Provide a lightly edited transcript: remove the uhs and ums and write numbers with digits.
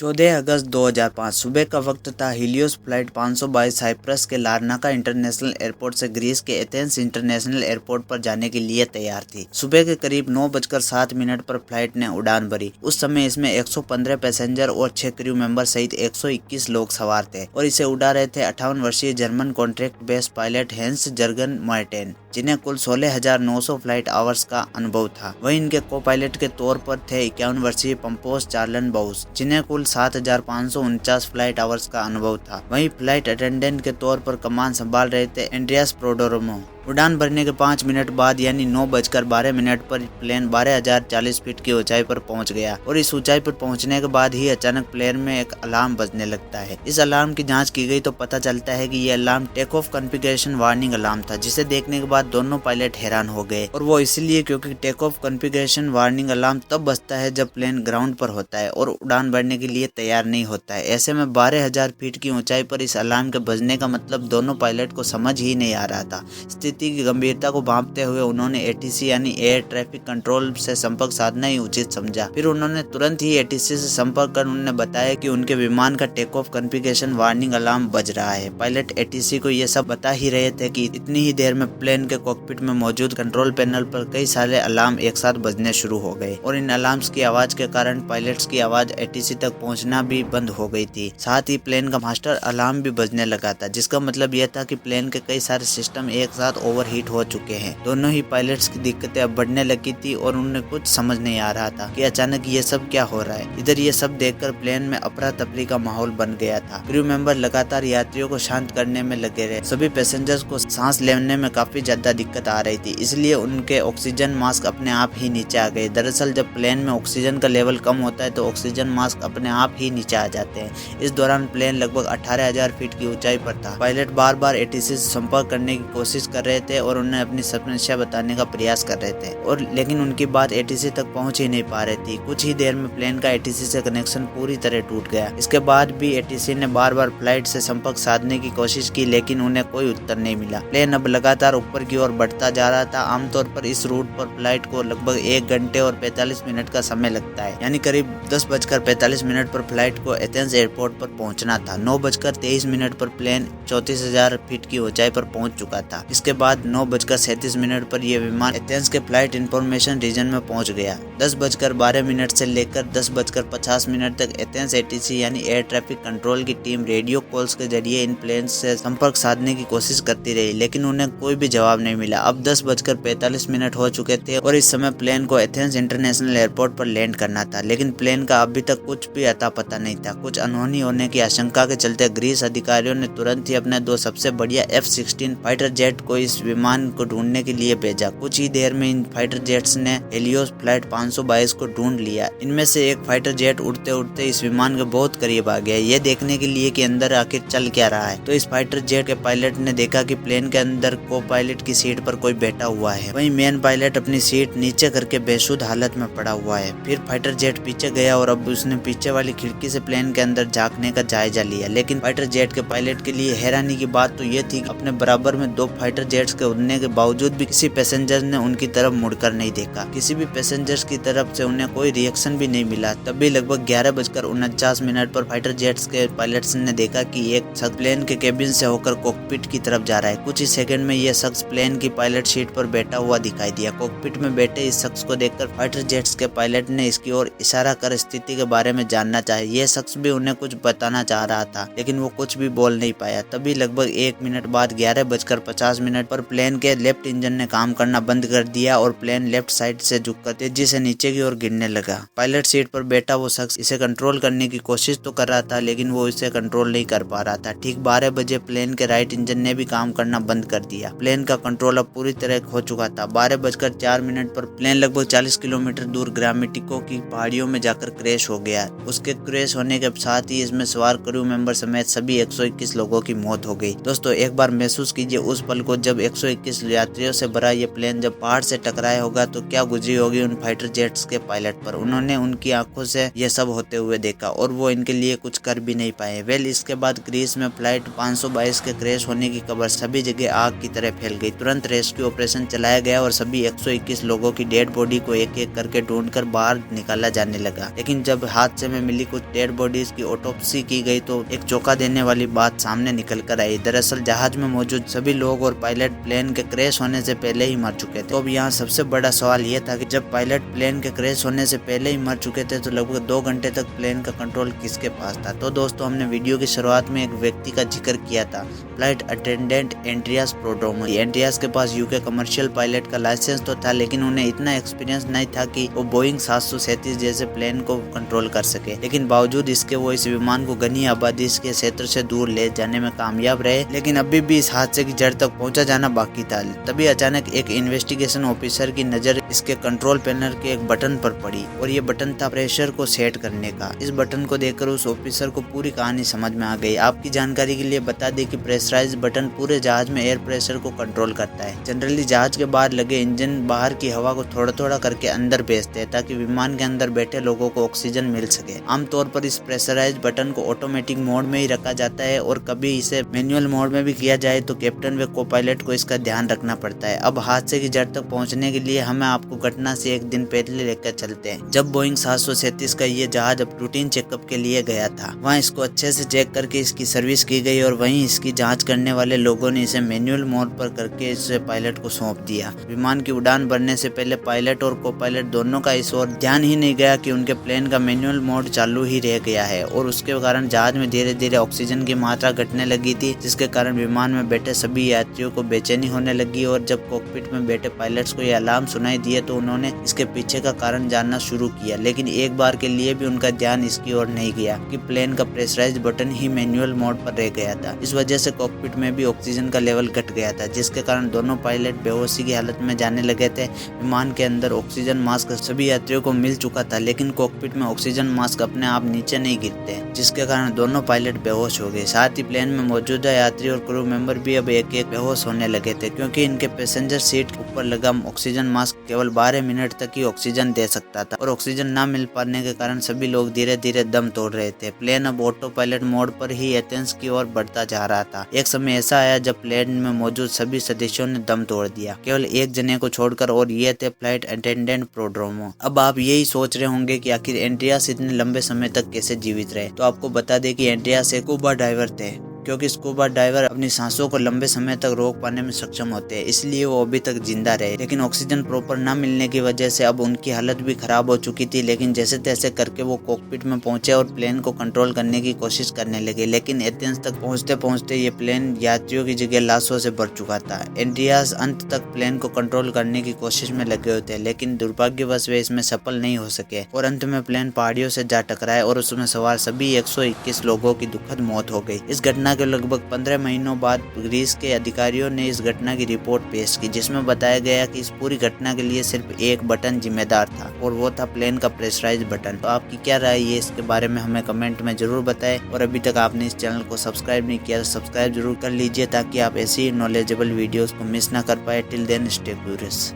14 अगस्त 2005 सुबह का वक्त था। हीलियोस फ्लाइट 522 साइप्रस के लारनाका इंटरनेशनल एयरपोर्ट से ग्रीस के एथेंस इंटरनेशनल एयरपोर्ट पर जाने के लिए तैयार थी। सुबह के करीब 9:07 पर फ्लाइट ने उड़ान भरी। उस समय इसमें 115 पैसेंजर और 6 क्रू मेंबर सहित 121 लोग सवार थे और इसे उड़ा रहे थे 58 वर्षीय German contract based pilot hence Jurgen मार्टेन, जिन्हें कुल 16,900 फ्लाइट आवर्स का अनुभव था। वहीं इनके को पायलट के तौर पर थे 51 वर्षीय पंपोस चार्लन बाउस, जिन्हें कुल 7,549 फ्लाइट आवर्स का अनुभव था। वहीं फ्लाइट अटेंडेंट के तौर पर कमान संभाल रहे थे एंड्रियास प्रोडोरोमो। उड़ान भरने के 5 मिनट बाद यानी 9:12 पर प्लेन 12,040 फीट की ऊंचाई पर पहुंच गया और इस ऊंचाई पर पहुंचने के बाद ही अचानक प्लेन में एक अलार्म बजने लगता है। इस अलार्म की जांच की गई तो पता चलता है कि ये alarm take off configuration warning alarm था, जिसे देखने के बाद दोनों पायलट हैरान हो गए। और वो इसलिए क्योंकि take off configuration warning alarm तब बजता है जब प्लेन ग्राउंड पर होता है और उड़ान भरने के लिए तैयार नहीं होता है। ऐसे में 12,000 फीट की ऊंचाई पर इस अलार्म के बजने का मतलब दोनों पायलट को समझ ही नहीं आ रहा था। स्थिति की गंभीरता को भांपते हुए उन्होंने एटीसी यानी एयर ट्रैफिक कंट्रोल से संपर्क साधना ही उचित समझा। फिर उन्होंने तुरंत ही एटीसी से संपर्क कर उन्हें बताया कि उनके विमान का take off configuration warning alarm बज रहा है। पायलट एटीसी को यह सब बता ही रहे थे कि इतनी ही देर में प्लेन के कॉकपिट में मौजूद कंट्रोल पैनल पर कई सारे अलार्म एक साथ बजने शुरू हो गए और इन अलार्म्स की आवाज के कारण पायलट्स की आवाज एटीसी तक पहुंचना भी बंद हो गई थी। साथ ही प्लेन का मास्टर अलार्म भी बजने लगा था, जिसका मतलब यह था कि प्लेन के कई सारे सिस्टम एक साथ ओवरहीट हो चुके हैं। दोनों ही पायलट्स की दिक्कतें अब बढ़ने लगी थी और उन्हें कुछ समझ नहीं आ रहा था कि अचानक ये सब क्या हो रहा है। इधर ये सब देखकर प्लेन में अफरा तफरी का माहौल बन गया था। क्रू मेंबर लगातार यात्रियों को शांत करने में लगे रहे। सभी पैसेंजर्स को सांस लेने में काफी ज्यादा दिक्कत आ रही थी, इसलिए उनके ऑक्सीजन मास्क अपने आप ही नीचे आ गए। दरअसल जब प्लेन में ऑक्सीजन का लेवल कम होता है तो ऑक्सीजन मास्क अपने आप ही नीचे आ जाते हैं। इस दौरान प्लेन लगभग 18,000 फीट की ऊंचाई पर था। पायलट बार बार एटीसी से संपर्क करने की कोशिश कर रहे थे और उन्हें अपनी समस्या बताने का प्रयास कर रहे थे और लेकिन उनकी बात एटीसी तक पहुंच ही नहीं पा रही थी। कुछ ही देर में प्लेन का एटीसी से कनेक्शन पूरी तरह टूट गया। इसके बाद भी एटीसी ने बार बार फ्लाइट से संपर्क साधने की कोशिश की, लेकिन उन्हें कोई उत्तर नहीं मिला। प्लेन अब लगातार ऊपर की ओर बढ़ता जा रहा था। आमतौर पर इस रूट पर फ्लाइट को लगभग 1 घंटे और 45 मिनट का समय लगता है, यानी करीब 10:45 पर फ्लाइट को एथेंस एयरपोर्ट पर पहुंचना था। 9:23 पर प्लेन 34,000 फीट की ऊंचाई पर पहुंच चुका था। इसके बाद 9:37 पर यह विमान एथेंस के फ्लाइट इंफॉर्मेशन रीजन में पहुंच गया। 10:12 से लेकर 10:50 तक एथेंस एटीसी यानी एयर ट्रैफिक कंट्रोल की टीम रेडियो कॉल्स के जरिए इन प्लेन से संपर्क साधने की कोशिश करती रही, लेकिन उन्हें कोई भी जवाब नहीं मिला। अब 10:45 हो चुके थे और इस समय प्लेन को एथेंस इंटरनेशनल एयरपोर्ट पर लैंड करना था, लेकिन प्लेन का अभी तक कुछ भी अता पता नहीं था। कुछ अनहोनी होने की आशंका के चलते ग्रीस अधिकारियों ने तुरंत ही अपने 2 सबसे बढ़िया F-16 फाइटर जेट को इस विमान को ढूंढने के लिए भेजा। कुछ ही देर में इन फाइटर जेट्स ने हीलियोस फ्लाइट 522 को ढूंढ लिया। इनमें से एक फाइटर जेट उड़ते उड़ते इस विमान के बहुत करीब आ गया, ये देखने के लिए कि अंदर आखिर चल क्या रहा है। तो इस फाइटर जेट के पायलट ने देखा कि प्लेन के अंदर को पायलट की सीट पर कोई बैठा हुआ है। वहीं मेन पायलट अपनी सीट नीचे करके बेसुध हालत में पड़ा हुआ है। फिर फाइटर जेट पीछे गया और अब उसने पीछे वाली खिड़की से प्लेन के अंदर झांकने का जायजा लिया, लेकिन फाइटर जेट के पायलट के लिए हैरानी की बात तो ये थी कि अपने बराबर में 2 फाइटर जेट्स के उड़ने के बावजूद भी किसी पैसेंजर ने उनकी तरफ मुड़कर नहीं देखा। किसी भी पैसेंजर्स की तरफ से उन्हें कोई रिएक्शन भी नहीं मिला। तभी लगभग 11:49 पर फाइटर जेट्स के पायलट्स ने देखा कि एक शख्स प्लेन के केबिन से होकर कॉकपिट की तरफ जा रहा है। कुछ ही सेकंड में यह शख्स प्लेन की पायलट सीट पर बैठा हुआ दिखाई दिया। कॉकपिट में बैठे इस शख्स को देखकर फाइटर जेट्स के पायलट ने इसकी ओर इशारा कर स्थिति के बारे में जानना चाहा। यह शख्स भी उन्हें कुछ बताना चाह रहा था, लेकिन वो कुछ भी बोल नहीं पाया। तभी लगभग 1 मिनट बाद 11:50 पर प्लेन के लेफ्ट इंजन ने काम करना बंद कर दिया और प्लेन लेफ्ट साइड से झुककर तेजी से नीचे की ओर गिरने लगा। पायलट सीट पर बैठा वो शख्स इसे कंट्रोल करने की कोशिश तो कर रहा था, लेकिन वो इसे कंट्रोल नहीं कर पा रहा था। ठीक 12 बजे प्लेन के राइट इंजन ने भी काम करना बंद कर दिया। प्लेन का कंट्रोल अब पूरी तरह खो चुका था। 12:04 पर प्लेन लगभग 40 किलोमीटर दूर ग्रामेटिको की पहाड़ियों में जाकर क्रैश हो गया। उसके क्रैश होने के साथ ही इसमें सवार क्रू मेंबर समेत सभी 121 लोगों की मौत हो गई। दोस्तों, एक बार महसूस कीजिए उस पल को जब जब 121 यात्रियों से भरा ये प्लेन जब पहाड़ से टकराया होगा तो क्या गुजरी होगी उन फाइटर जेट्स के पायलट पर। उन्होंने उनकी आंखों से यह सब होते हुए देखा और वो इनके लिए कुछ कर भी नहीं पाए। वेल, इसके बाद ग्रीस में फ्लाइट 522 के क्रैश होने की खबर सभी जगह आग की तरह फैल गई। तुरंत रेस्क्यू ऑपरेशन चलाया गया और सभी 121 लोगों की डेड बॉडी को एक एक करके ढूंढकर बाहर निकाला जाने लगा। लेकिन जब हादसे में मिली कुछ डेड बॉडीज की ऑटोप्सी की गई तो एक चौंका देने वाली बात सामने निकल कर आई। दरअसल जहाज में मौजूद सभी लोग और पायलट प्लेन के क्रैश होने से पहले ही मर चुके थे। तो अब यहाँ सबसे बड़ा सवाल यह था कि जब पायलट प्लेन के क्रैश होने से पहले ही मर चुके थे तो लगभग 2 घंटे तक प्लेन का कंट्रोल किसके पास था। तो दोस्तों, हमने वीडियो की शुरुआत में एक व्यक्ति का जिक्र किया था, फ्लाइट अटेंडेंट एंड्रियास प्रोडोमो। एंड्रियास के पास यूके कमर्शियल पायलट का लाइसेंस तो था, लेकिन उन्हें इतना एक्सपीरियंस नहीं था कि वो बोइंग 737 जैसे प्लेन को कंट्रोल कर सके। लेकिन बावजूद इसके वो इस विमान को घनी आबादी के क्षेत्र से दूर ले जाने में कामयाब रहे। लेकिन अभी भी इस हादसे की जड़ तक पहुंचा जाना बाकी था। तभी अचानक एक इन्वेस्टिगेशन ऑफिसर की नजर इसके कंट्रोल पैनल के एक बटन पर पड़ी और ये बटन था प्रेशर को सेट करने का। इस बटन को देखकर उस ऑफिसर को पूरी कहानी समझ में आ गई। आपकी जानकारी के लिए बता दें कि प्रेशराइज बटन पूरे जहाज में एयर प्रेशर को कंट्रोल करता है। जनरली जहाज के बाहर लगे इंजन बाहर की हवा को थोड़ा थोड़ा करके अंदर भेजते हैं ताकि विमान के अंदर बैठे लोगों को ऑक्सीजन मिल सके। आमतौर पर इस प्रेशराइज बटन को ऑटोमेटिक मोड में ही रखा जाता है और कभी इसे मैनुअल मोड में भी किया जाए तो कैप्टन व को पायलट को इसका ध्यान रखना पड़ता है। अब हादसे की जड़ तक पहुंचने के लिए हमें आपको घटना से एक दिन पहले लेकर चलते हैं, जब बोइंग 737 का ये जहाज अब रूटीन चेकअप के लिए गया था। वहाँ इसको अच्छे से चेक करके इसकी सर्विस की गई और वहीं इसकी जांच करने वाले लोगों ने इसे मैनुअल मोड पर करके इसे पायलट को सौंप दिया। विमान की उड़ान भरने से पहले पायलट और को पायलट दोनों का इस ओर ध्यान ही नहीं गया कि उनके प्लेन का मैनुअल मोड चालू ही रह गया है और उसके कारण जहाज में धीरे धीरे ऑक्सीजन की मात्रा घटने लगी थी, जिसके कारण विमान में बैठे सभी यात्रियों को बेचैनी होने लगी। और जब कॉकपिट में बैठे पायलट्स को यह अलार्म सुनाई दिए तो उन्होंने इसके पीछे का कारण जानना शुरू किया। लेकिन एक बार के लिए भी उनका ध्यान इसकी ओर नहीं गया कि प्लेन का प्रेशराइज बटन ही मैनुअल मोड पर रह गया था। इस वजह से कॉकपिट में भी ऑक्सीजन का लेवल घट गया था, जिसके कारण दोनों पायलट बेहोशी की हालत में जाने लगे थे। विमान के अंदर ऑक्सीजन मास्क सभी यात्रियों को मिल चुका था, लेकिन कॉकपिट में ऑक्सीजन मास्क अपने आप नीचे नहीं गिरते, जिसके कारण दोनों पायलट बेहोश हो गए। साथ ही प्लेन में मौजूदा यात्री और क्रू मेंबर भी अब एक एक बेहोश होने लगे थे, क्योंकि इनके पैसेंजर सीट ऊपर लगा ऑक्सीजन मास्क केवल 12 मिनट तक ही ऑक्सीजन दे सकता था और ऑक्सीजन न मिल पाने के कारण सभी लोग धीरे धीरे दम तोड़ रहे थे। प्लेन अब ऑटो पायलट मोड पर ही एथेंस की ओर बढ़ता जा रहा था। एक समय ऐसा आया जब प्लेन में मौजूद सभी सदस्यों ने दम तोड़ दिया, केवल एक जने को छोड़कर, और ये थे फ्लाइट अटेंडेंट प्रोड्रोमो। अब आप यही सोच रहे होंगे कि आखिर एंड्रियास इतने लंबे समय तक कैसे जीवित रहे। तो आपको बता दें कि एंड्रियास एक स्कूबा डाइवर थे, क्योंकि स्कूबा डाइवर अपनी सांसों को लंबे समय तक रोक पाने में सक्षम होते हैं, इसलिए वो अभी तक जिंदा रहे। लेकिन ऑक्सीजन प्रॉपर न मिलने की वजह से अब उनकी हालत भी खराब हो चुकी थी। लेकिन जैसे तैसे करके वो कॉकपिट में पहुंचे और प्लेन को कंट्रोल करने की कोशिश करने लगे। लेकिन एथेंस तक पहुंचते पहुंचते ये प्लेन यात्रियों की जगह लाशों से भर चुका था। एंड्रियास अंत तक प्लेन को कंट्रोल करने की कोशिश में लगे हुए थे, लेकिन दुर्भाग्यवश वे इसमें सफल नहीं हो सके और अंत में प्लेन पहाड़ियों से जा टकराए और उसमें सवार सभी 121 लोगों की दुखद मौत हो गई। इस घटना के लगभग 15 महीनों बाद ग्रीस के अधिकारियों ने इस घटना की रिपोर्ट पेश की, जिसमें बताया गया कि इस पूरी घटना के लिए सिर्फ एक बटन जिम्मेदार था और वो था प्लेन का प्रेशराइज बटन। तो आपकी क्या राय है इसके बारे में हमें कमेंट में जरूर बताएं, और अभी तक आपने इस चैनल को सब्सक्राइब नहीं किया तो सब्सक्राइब जरूर कर लीजिए ताकि आप ऐसी नॉलेजेबल वीडियोस को मिस ना कर पाए। Till then stay curious.